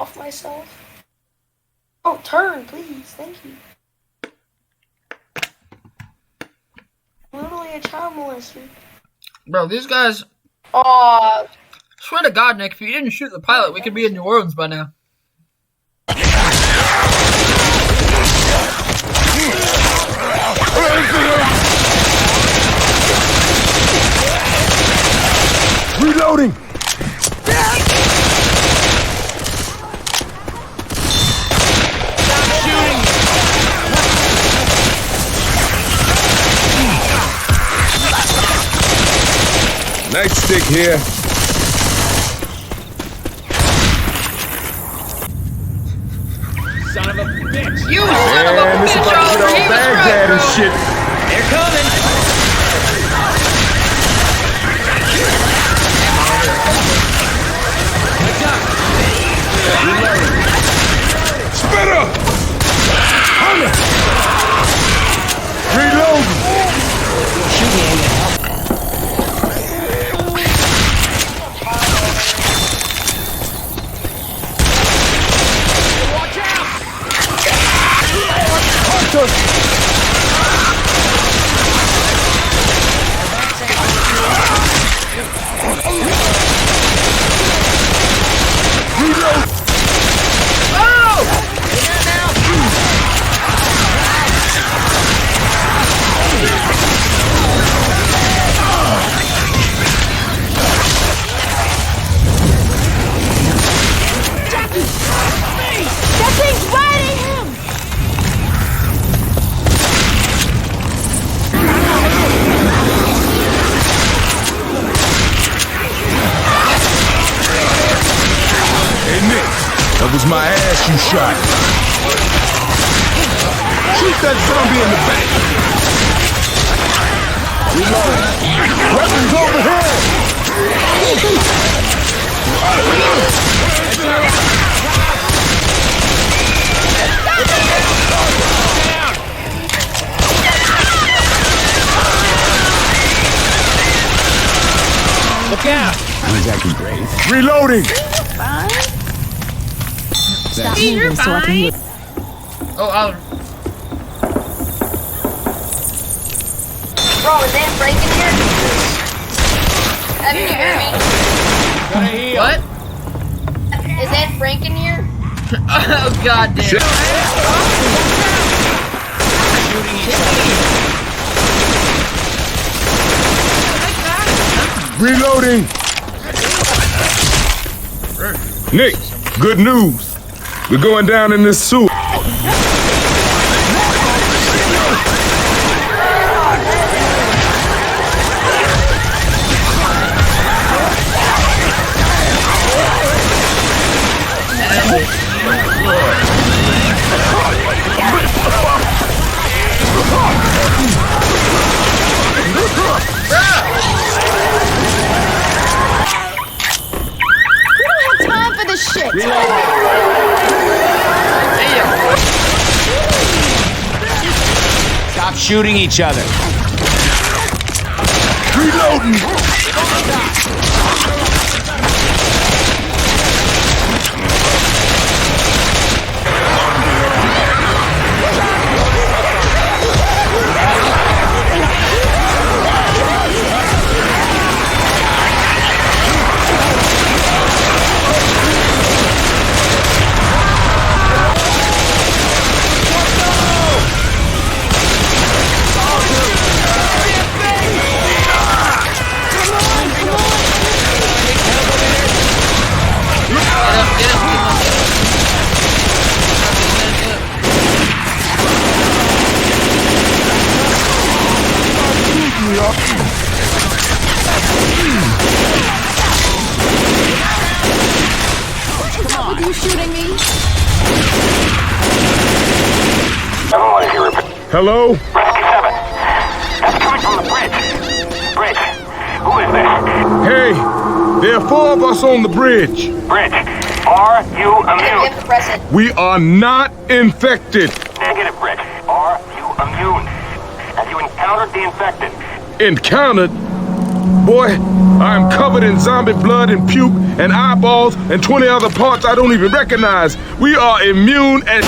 off myself. Oh, turn, please. Thank you. I'm literally a child molester. Bro, these guys... Aw. Swear to God, Nick, if you didn't shoot the pilot, we could be in New Orleans by now. Reloading! Nightstick here. Son of a bitch! You son of a This bitch! about to get all Baghdad and shit. They're coming! Spitter! Hunter! Reloading! That thing's right at him! Hey, Nick, that was my ass you shot. Shoot that zombie in the back. Reload. Weapons Look out! He's acting brave. Reloading. Stop moving so I can hear. Oh, Bro, is Dan Frank in here? Evan, you hear me? Gonna heal. what? Is Dan Frank in here? Oh, God damn. Shit. Reloading. Nick, good news. We're going down in this sewer. Time for this shit! Stop shooting each other. Reloading. With you shooting me? Hello? 57. That's coming from the bridge. Bridge. Who is this? Hey, there are 4 of us on the bridge. Bridge. Are you You have immune? to press it. We are not infected. Negative, Bridge. Are you immune? Have you encountered the infected? Encountered? Boy, I am covered in zombie blood and puke and eyeballs and 20 other parts I don't even recognize. We are immune and...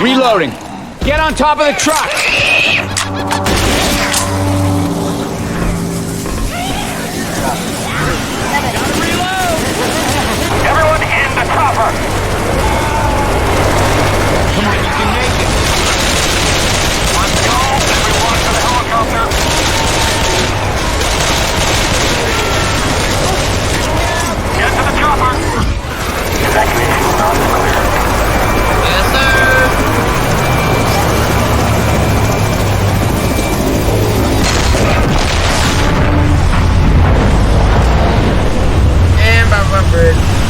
Reloading. Get on top of the truck. Everyone in the chopper! Come on, you can make it. Let's go! Everyone to the helicopter! Get to the chopper! Evacuation route is clear. Yes, sir. And by my bridge.